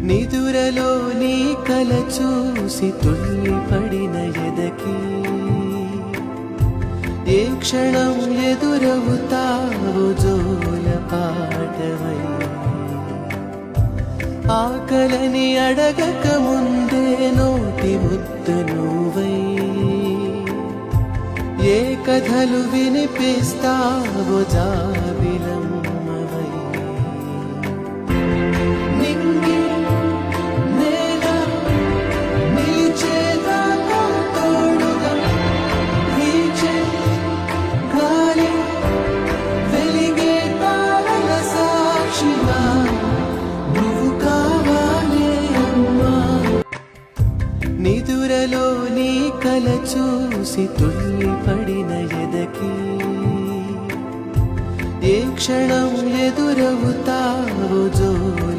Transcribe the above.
నిదురలో నీ కల చూసి తుల్లిపడిన ఎదకి ఏ క్షణం ఎదురవుతావు జోల పాటవై ఆకలని అడగక ముందే నోటి ముద్దు నువ్వై ఏ కథలు వినిపిస్తావో జాబిలమ్మవై నింగి నేల నిలిచేదాకా తోడుగా వీచే గాలి వెలిగే తారల సాక్షిగా నువ్వు కావాలే అమ్మా నిదురలో నీ కల చూసి తుల్లిపడిన ఎదకి ఏ క్షణం ఎదురవుతావు జోల